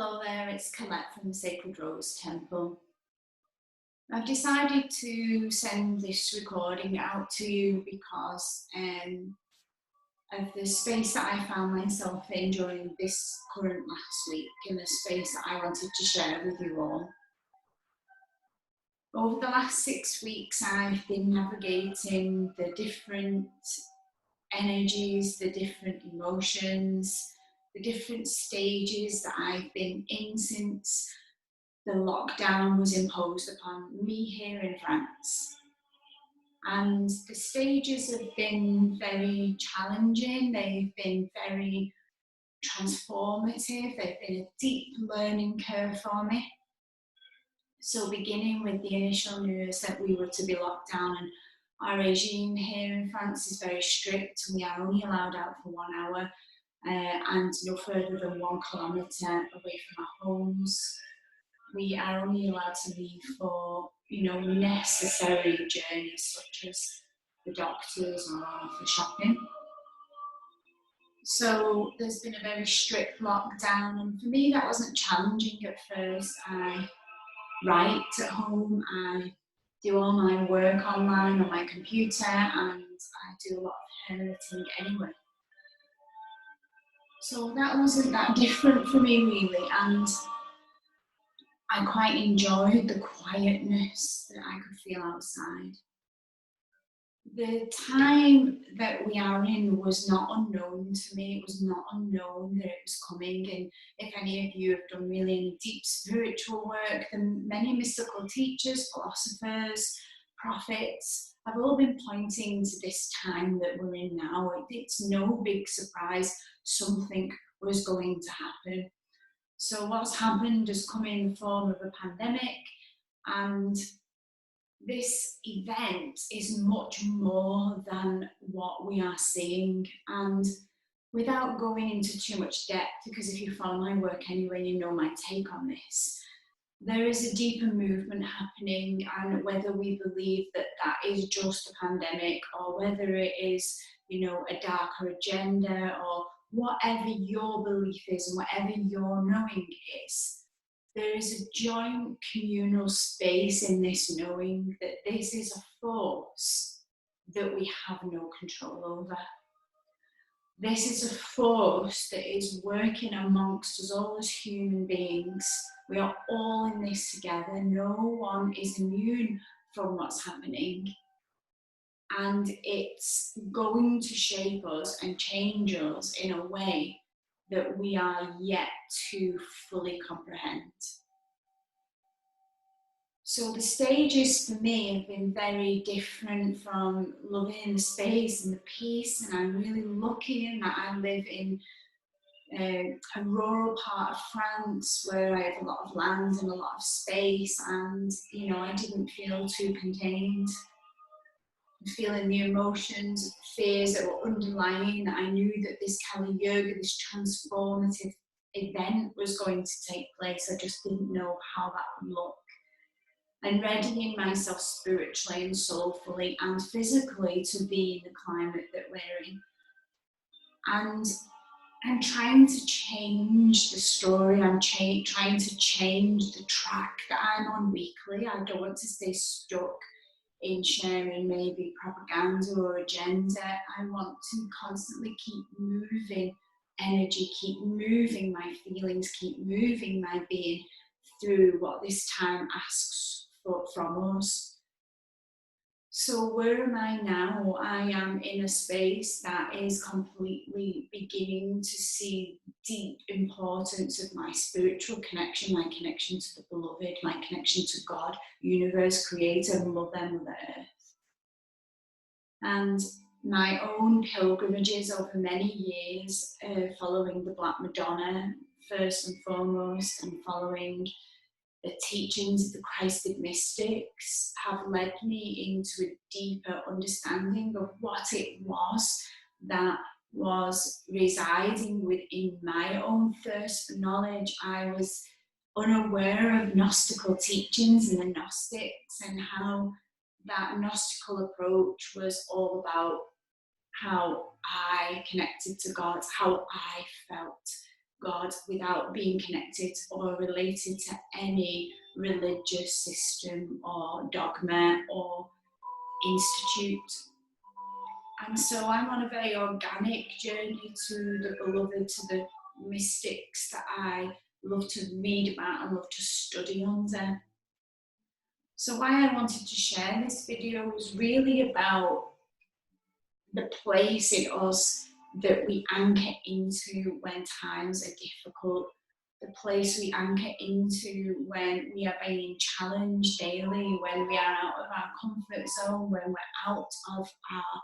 Hello there, it's Colette from the Sacred Rose Temple. I've decided to send this recording out to you because of the space that I found myself in during this current last week, and the space that I wanted to share with you all. Over the last 6 weeks, I've been navigating the different energies, the different emotions, the different stages that I've been in since the lockdown was imposed upon me here in France. And the stages have been very challenging, they've been very transformative, they've been a deep learning curve for me. So beginning with the initial news that we were to be locked down, and our regime here in France is very strict. We are only allowed out for 1 hour and no further than 1 kilometre away from our homes. We are only allowed to leave for, necessary journeys such as the doctors or for shopping. So there's been a very strict lockdown, and for me that wasn't challenging at first. I write at home, I do all my work online on my computer, and I do a lot of hermiting anyway. So that wasn't that different for me really, and I quite enjoyed the quietness that I could feel outside. The time that we are in was not unknown to me. It was not unknown that it was coming. And if any of you have done really any deep spiritual work, then many mystical teachers, philosophers, prophets have all been pointing to this time that we're in now. It's no big surprise something was going to happen. So what's happened has come in the form of a pandemic, and this event is much more than what we are seeing. And without going into too much depth, because if you follow my work anyway, you know my take on this, there is a deeper movement happening, and whether we believe that that is just a pandemic or whether it is, a darker agenda or whatever your belief is and whatever your knowing is, there is a joint communal space in this knowing that this is a force that we have no control over. This is a force that is working amongst us all as human beings. We are all in this together. No one is immune from what's happening. And it's going to shape us and change us in a way that we are yet to fully comprehend. So the stages for me have been very different from loving the space and the peace, and I'm really lucky in that I live in a rural part of France where I have a lot of land and a lot of space, and I didn't feel too contained. Feeling the emotions, the fears that were underlying. I knew that this Kali Yoga, this transformative event was going to take place. I just didn't know how that would look. And readying myself spiritually and soulfully and physically to be in the climate that we're in. And I'm trying to change the story. I'm trying to change the track that I'm on weekly. I don't want to stay stuck in sharing maybe propaganda or agenda. I want to constantly keep moving energy, keep moving my feelings, keep moving my being through what this time asks from us. So where am I now? I am in a space that is completely beginning to see deep importance of my spiritual connection, my connection to the beloved, my connection to God, universe, creator, mother, Mother Earth. And my own pilgrimages over many years, following the Black Madonna first and foremost, and following the teachings of the Christed mystics, have led me into a deeper understanding of what it was that was residing within my own thirst for knowledge. I was unaware of Gnostical teachings and the Gnostics, and how that Gnostical approach was all about how I connected to God, how I felt God without being connected or related to any religious system or dogma or institute. And so I'm on a very organic journey to the beloved, to the mystics that I love to read about and love to study under. So why I wanted to share this video was really about the place in us that we anchor into when times are difficult, the place we anchor into when we are being challenged daily, when we are out of our comfort zone, when we're out of our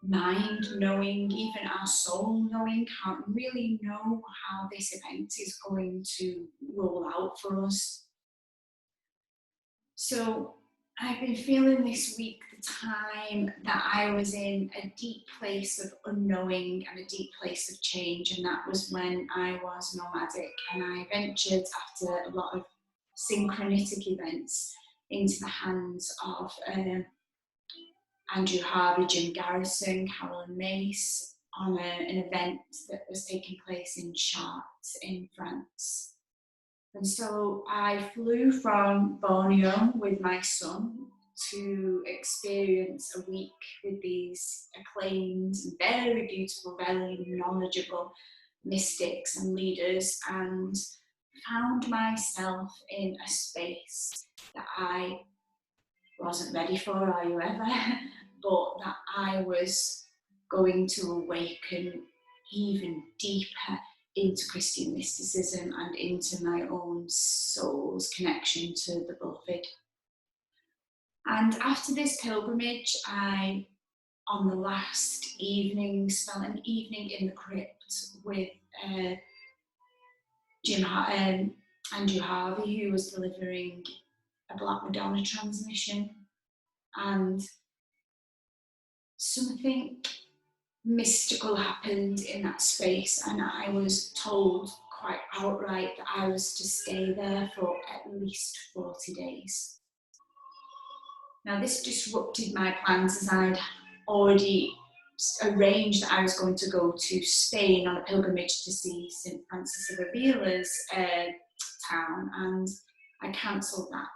mind knowing, even our soul knowing, can't really know how this event is going to roll out for us. So I've been feeling this week the time that I was in a deep place of unknowing and a deep place of change, and that was when I was nomadic and I ventured after a lot of synchronistic events into the hands of Andrew Harvey, Jim Garrison, Carolyn Mace on an event that was taking place in Chartres in France. And so I flew from Borneo with my son to experience a week with these acclaimed, very beautiful, very knowledgeable mystics and leaders, and found myself in a space that I wasn't ready for, are you ever? But that I was going to awaken even deeper into Christian mysticism and into my own soul's connection to the beloved. And after this pilgrimage, I, on the last evening, spent an evening in the crypt with Andrew Harvey, who was delivering a Black Madonna transmission, and something mystical happened in that space, and I was told quite outright that I was to stay there for at least 40 days. Now this disrupted my plans, as I'd already arranged that I was going to go to Spain on a pilgrimage to see St. Francis of Avila's town, and I cancelled that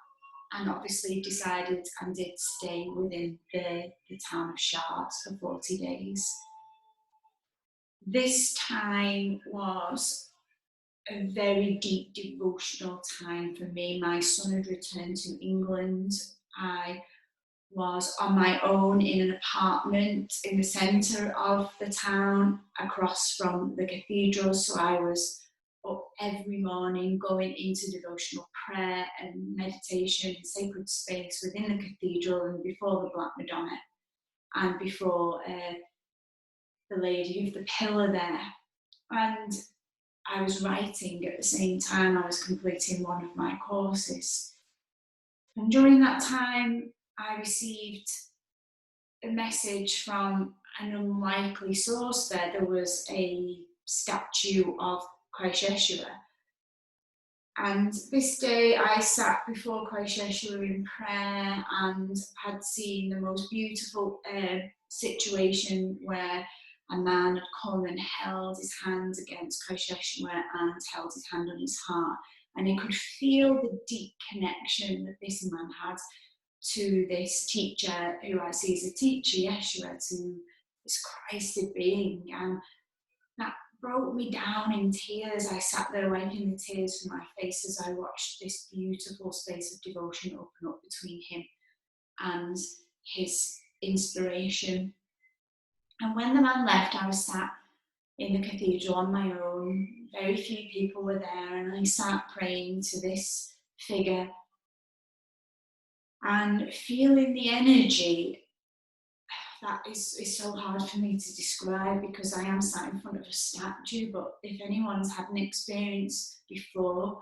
and obviously decided and did stay within the town of Chartres for 40 days. This time was a very deep devotional time for me. My son had returned to England. I was on my own in an apartment in the centre of the town across from the cathedral, so I was up every morning going into devotional prayer and meditation, sacred space within the cathedral and before the Black Madonna and before the Lady of the Pillar there. And I was writing at the same time I was completing one of my courses. And during that time, I received a message from an unlikely source there. There was a statue of Christ Yeshua. And this day I sat before Christ Yeshua in prayer and had seen the most beautiful situation where a man had come and held his hands against Christ Yeshua and held his hand on his heart. And he could feel the deep connection that this man had to this teacher, who I see as a teacher, Yeshua, to this Christed being. And that broke me down in tears. I sat there wiping the tears from my face as I watched this beautiful space of devotion open up between him and his inspiration. And when the man left, I was sat in the cathedral on my own. Very few people were there, and I sat praying to this figure and feeling the energy that is so hard for me to describe because I am sat in front of a statue. But if anyone's had an experience before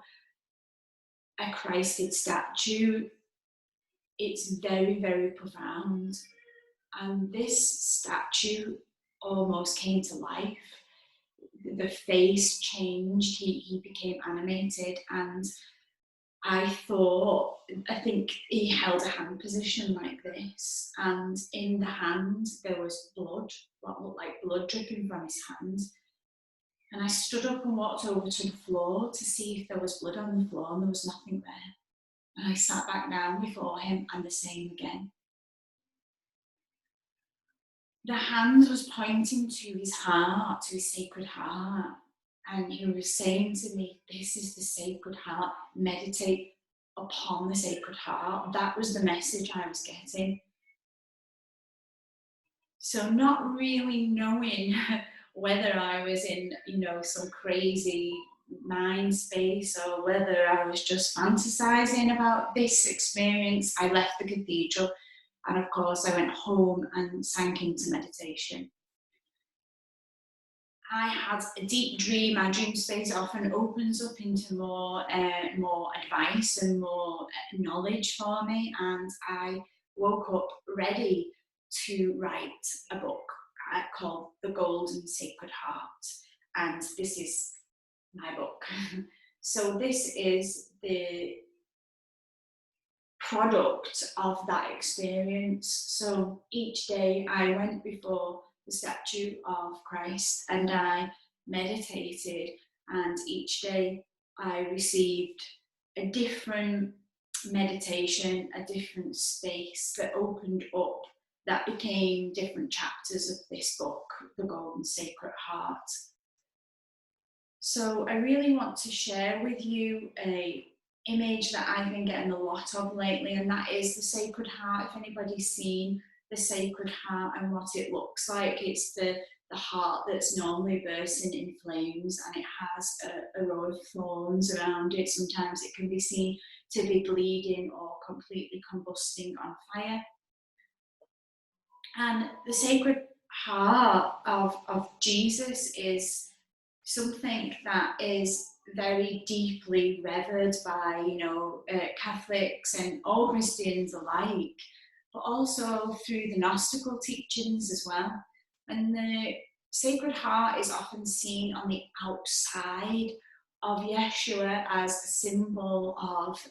a Christed statue, it's very, very profound. And this statue almost came to life. The face changed, he became animated, and I think he held a hand position like this, and in the hand there was blood, what looked like blood dripping from his hand. And I stood up and walked over to the floor to see if there was blood on the floor, and there was nothing there. And I sat back down before him, and the same again. The hand was pointing to his heart, to his sacred heart. And he was saying to me, this is the sacred heart. Meditate upon the sacred heart. That was the message I was getting. So not really knowing whether I was in, some crazy mind space or whether I was just fantasizing about this experience, I left the cathedral. And of course, I went home and sank into meditation. I had a deep dream. My dream space often opens up into more advice and more knowledge for me. And I woke up ready to write a book called The Golden Sacred Heart. And this is my book. So this is the product of that experience. So each day I went before the statue of Christ and I meditated, and each day I received a different meditation, a different space that opened up, that became different chapters of this book, The Golden Sacred Heart. So I really want to share with you a image that I've been getting a lot of lately, and that is the Sacred Heart. If anybody's seen the Sacred Heart and what it looks like, it's the heart that's normally bursting in flames, and it has a row of thorns around it. Sometimes it can be seen to be bleeding or completely combusting on fire. And the Sacred Heart of Jesus is something that is very deeply revered by, Catholics and all Christians alike, but also through the Gnostical teachings as well. And the Sacred Heart is often seen on the outside of Yeshua as a symbol of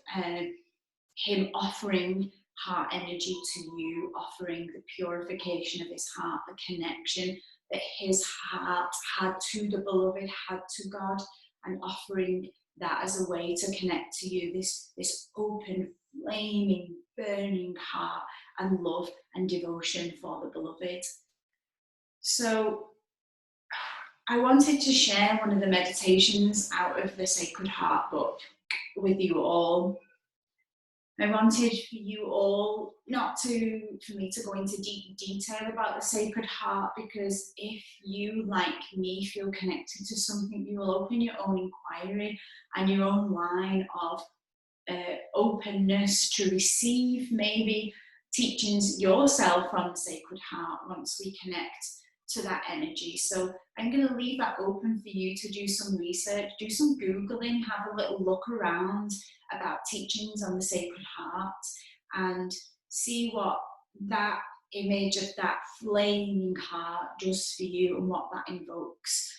him offering heart energy to you, offering the purification of his heart, the connection that his heart had to the beloved, had to God, and offering that as a way to connect to you, this open, flaming, burning heart and love and devotion for the beloved. So I wanted to share one of the meditations out of the Sacred Heart book with you all. I wanted for you all for me to go into deep detail about the Sacred Heart, because if you, like me, feel connected to something, you will open your own inquiry and your own line of openness to receive maybe teachings yourself from the Sacred Heart once we connect to that energy. So I'm going to leave that open for you to do some research, do some Googling, have a little look around about teachings on the Sacred Heart and see what that image of that flaming heart does for you and what that invokes.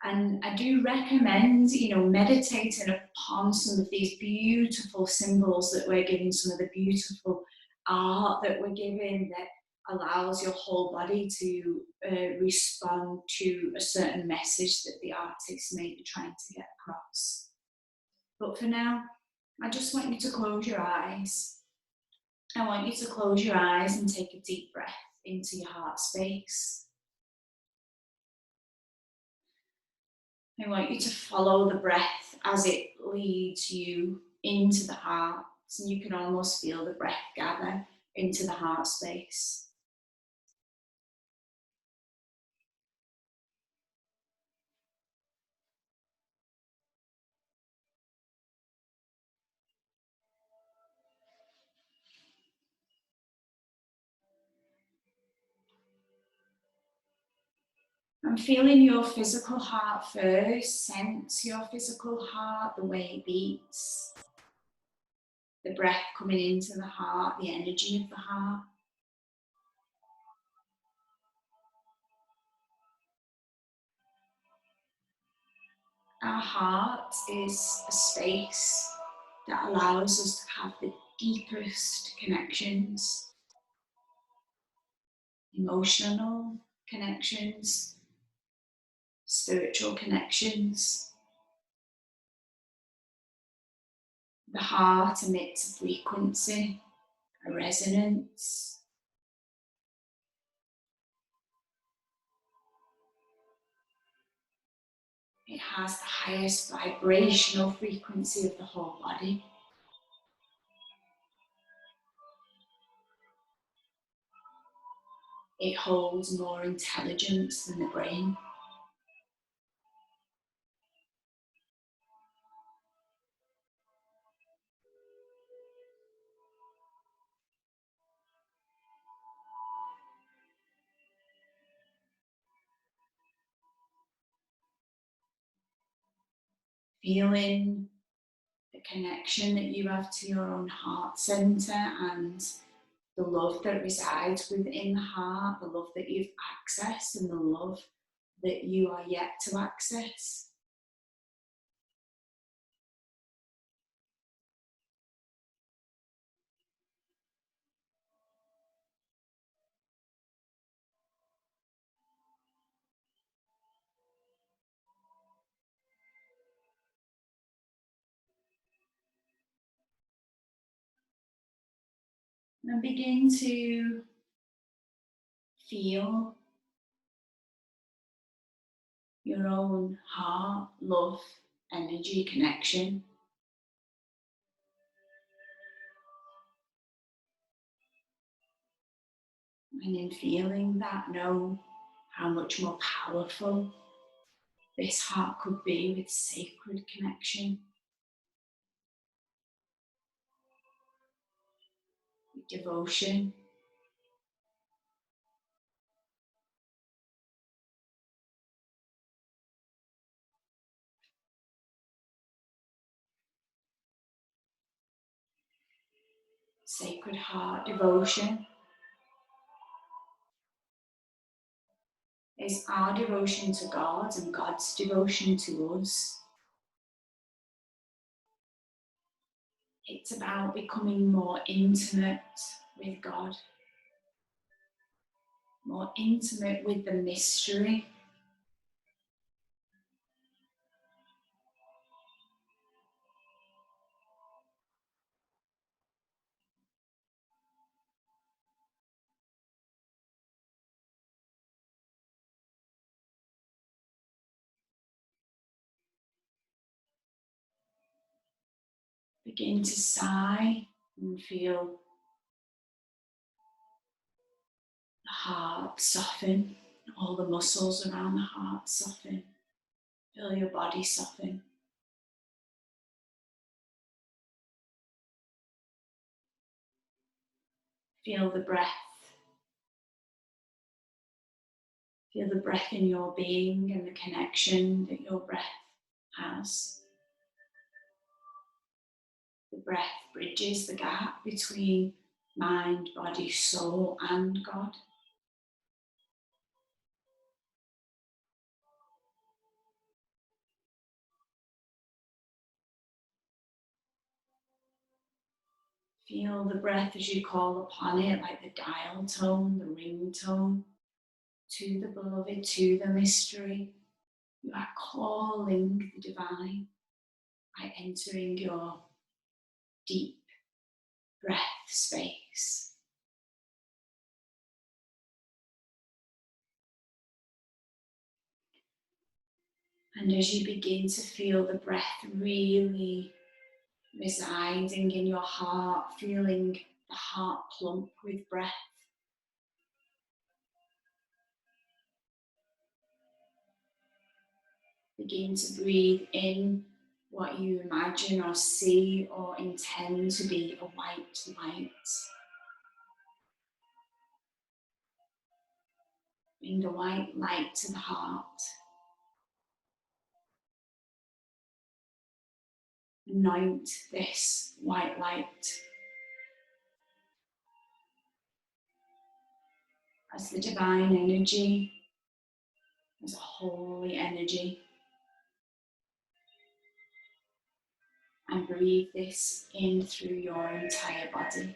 And I do recommend, meditating upon some of these beautiful symbols that we're given, some of the beautiful art that we're given that allows your whole body to respond to a certain message that the artist may be trying to get across. But for now, I just want you to close your eyes. I want you to close your eyes and take a deep breath into your heart space. I want you to follow the breath as it leads you into the heart. And you can almost feel the breath gather into the heart space. I'm feeling your physical heart first. Sense your physical heart, the way it beats. The breath coming into the heart, the energy of the heart. Our heart is a space that allows us to have the deepest connections, emotional connections, spiritual connections. The heart emits a frequency, a resonance. It has the highest vibrational frequency of the whole body. It holds more intelligence than the brain. Feeling the connection that you have to your own heart center and the love that resides within the heart, the love that you've accessed and the love that you are yet to access. And begin to feel your own heart, love, energy, connection. And in feeling that, know how much more powerful this heart could be with sacred connection, with devotion. Sacred heart devotion is our devotion to God and God's devotion to us. It's about becoming more intimate with God, more intimate with the mystery. Begin to sigh and feel the heart soften, all the muscles around the heart soften. Feel your body soften. Feel the breath. Feel the breath in your being and the connection that your breath has. The breath bridges the gap between mind, body, soul, and God. Feel the breath as you call upon it, like the dial tone, the ring tone, to the beloved, to the mystery. You are calling the divine by entering your deep breath space. And as you begin to feel the breath really residing in your heart, feeling the heart plump with breath, begin to breathe in what you imagine or see or intend to be a white light. Bring the white light to the heart. Anoint this white light as the divine energy, as a holy energy. And breathe this in through your entire body.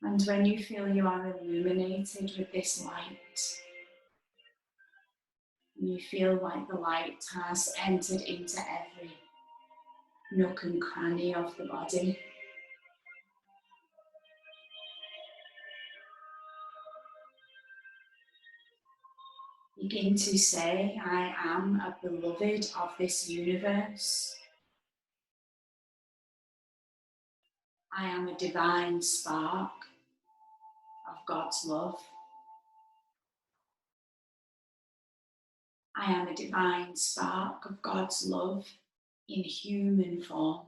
And when you feel you are illuminated with this light, you feel like the light has entered into every nook and cranny of the body. Begin to say, I am a beloved of this universe. I am a divine spark of God's love. I am a divine spark of God's love in human form.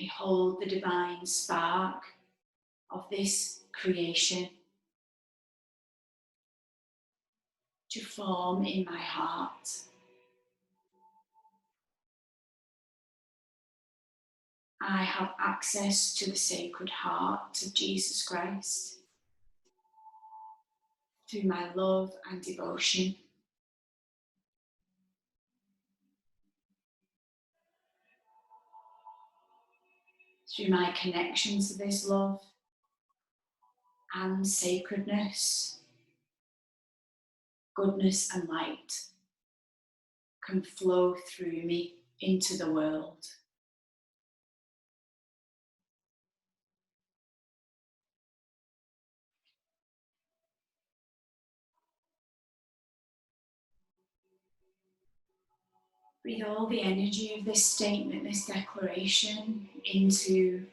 I hold the divine spark of this creation to form in my heart. I have access to the Sacred Heart of Jesus Christ through my love and devotion. Through my connection to this love and sacredness, goodness and light can flow through me into the world. Breathe all the energy of this statement, this declaration, into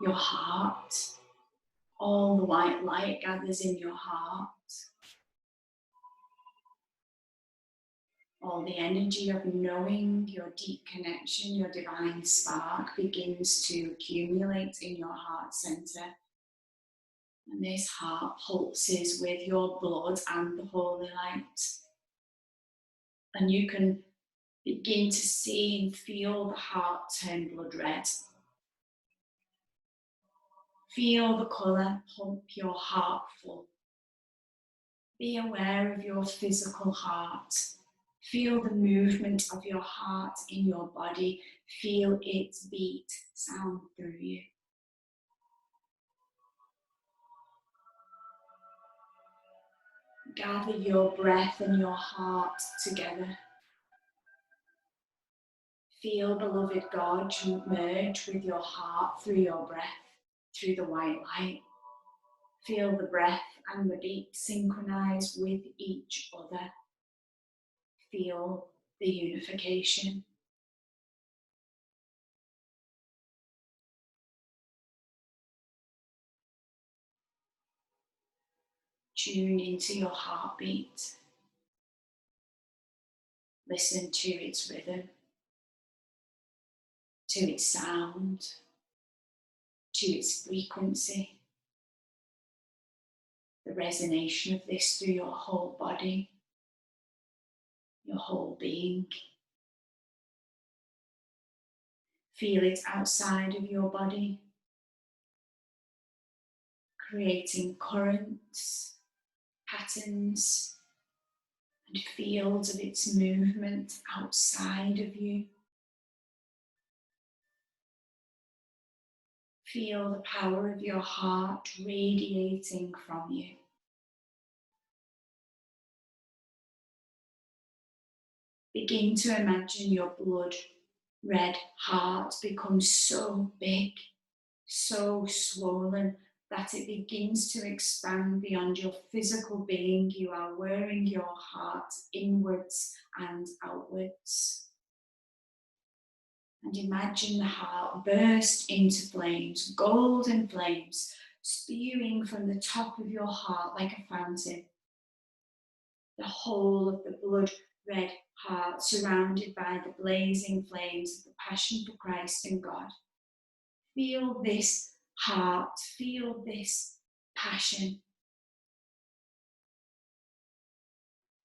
your heart. All the white light gathers in your heart. All the energy of knowing your deep connection, your divine spark, begins to accumulate in your heart center. And this heart pulses with your blood and the holy light. And you can begin to see and feel the heart turn blood red. Feel the colour pump your heart full. Be aware of your physical heart. Feel the movement of your heart in your body. Feel its beat sound through you. Gather your breath and your heart together. Feel, beloved God, you merge with your heart through your breath, through the white light. Feel the breath and the beat synchronize with each other. Feel the unification. Tune into your heartbeat. Listen to its rhythm, to its sound, to its frequency. The resonation of this through your whole body, your whole being. Feel it outside of your body, creating currents, patterns, and fields of its movement outside of you. Feel the power of your heart radiating from you. Begin to imagine your blood red heart becomes so big, so swollen, that it begins to expand beyond your physical being. You are wearing your heart inwards and outwards. And imagine the heart burst into flames, golden flames, spewing from the top of your heart like a fountain. The whole of the blood red heart surrounded by the blazing flames of the passion for Christ and God. Feel this heart, feel this passion.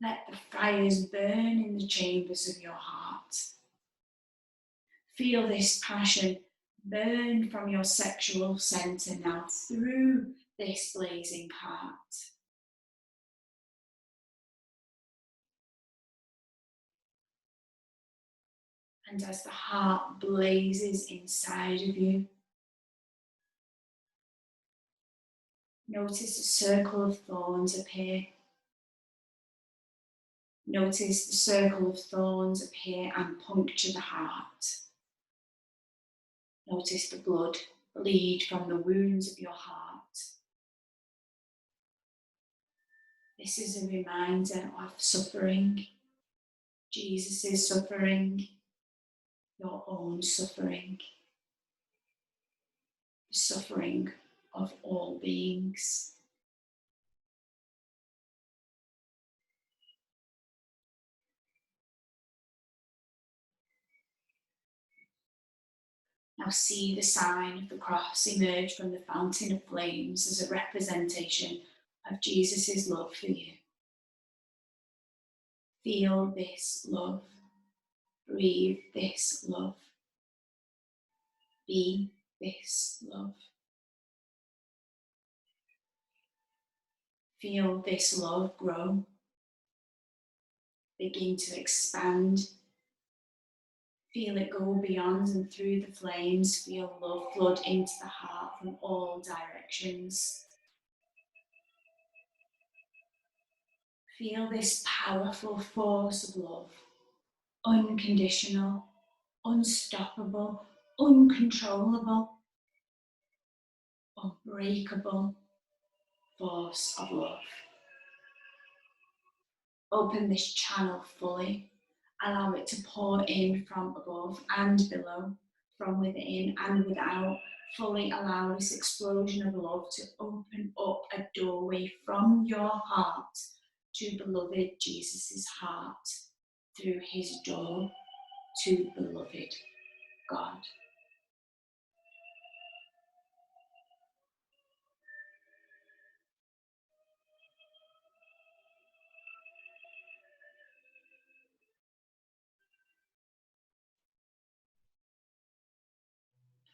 Let the fires burn in the chambers of your heart. Feel this passion burn from your sexual center now through this blazing heart. And as the heart blazes inside of you, notice a circle of thorns appear. Notice the circle of thorns appear and puncture the heart. Notice the blood bleed from the wounds of your heart. This is a reminder of suffering, Jesus' suffering, your own suffering, the suffering of all beings. Now see the sign of the cross emerge from the fountain of flames as a representation of Jesus' love for you. Feel this love. Breathe this love. Be this love. Feel this love grow. Begin to expand. Feel it go beyond and through the flames. Feel love flood into the heart from all directions. Feel this powerful force of love, unconditional, unstoppable, uncontrollable, unbreakable force of love. Open this channel fully. Allow it to pour in from above and below, from within and without. Fully allow this explosion of love to open up a doorway from your heart to beloved Jesus' heart, through his door to beloved God.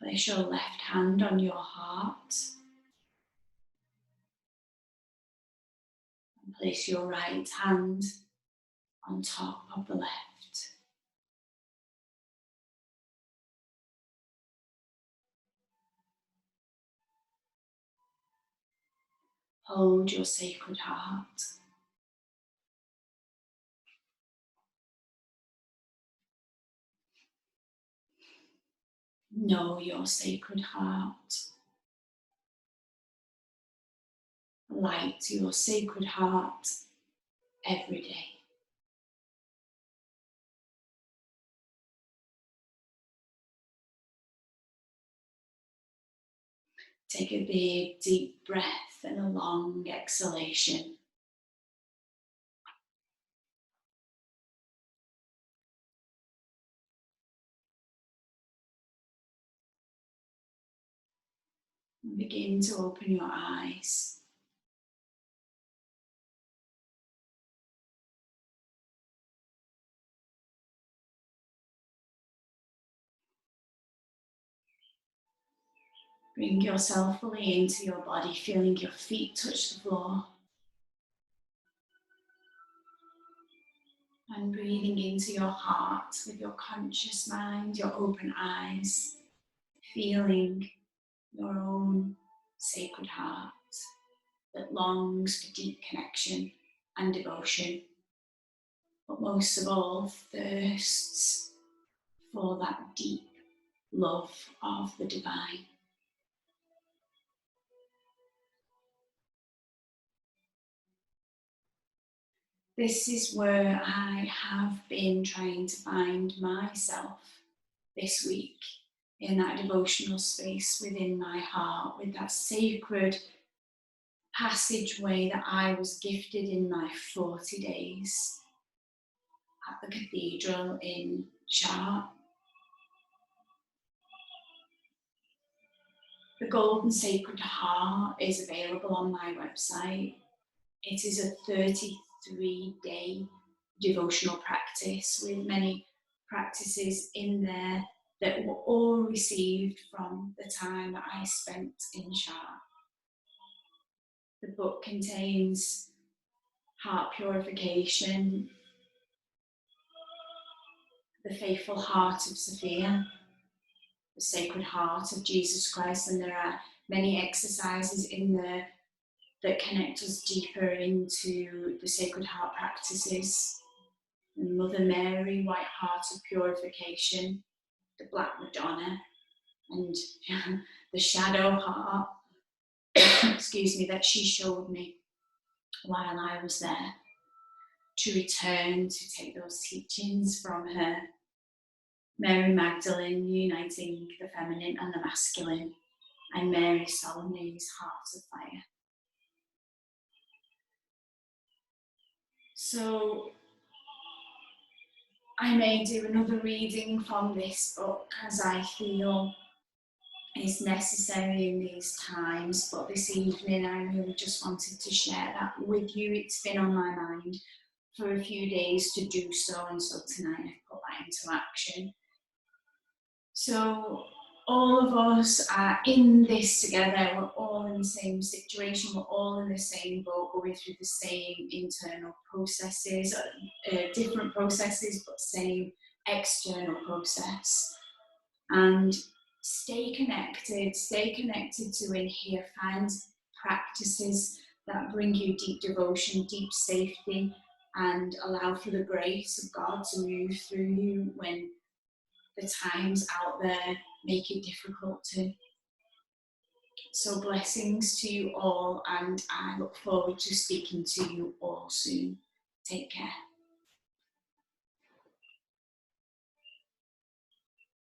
Place your left hand on your heart and place your right hand on top of the left. Hold your sacred heart. Know your sacred heart. Light your sacred heart every day. Take a big, deep breath and a long exhalation. And begin to open your eyes. Bring yourself fully into your body, feeling your feet touch the floor. And breathing into your heart with your conscious mind, your open eyes, feeling your own sacred heart that longs for deep connection and devotion, but most of all thirsts for that deep love of the divine. This is where I have been trying to find myself this week, in that devotional space within my heart, with that sacred passageway that I was gifted in my 40 days at the cathedral in Chartres. The Golden Sacred Heart is available on my website. It is a 33-day devotional practice with many practices in there that were all received from the time that I spent in Chartres. The book contains heart purification, the faithful heart of Sophia, the Sacred Heart of Jesus Christ, and there are many exercises in there that connect us deeper into the Sacred Heart practices. And Mother Mary, White Heart of Purification, the Black Madonna, and the Shadow Heart, excuse me, that she showed me while I was there, to return to take those teachings from her. Mary Magdalene, uniting the feminine and the masculine, and Mary Salome's Heart of Fire. So I may do another reading from this book as I feel is necessary in these times, but this evening I really just wanted to share that with you. It's been on my mind for a few days to do so, and so tonight I've put that into action. So all of us are in this together, we're all in the same situation, we're all in the same boat, going through the same internal processes, different processes, but same external process. And stay connected to in here, find practices that bring you deep devotion, deep safety, and allow for the grace of God to move through you when the times out there make it difficult to. So blessings to you all, and I look forward to speaking to you all soon. Take care.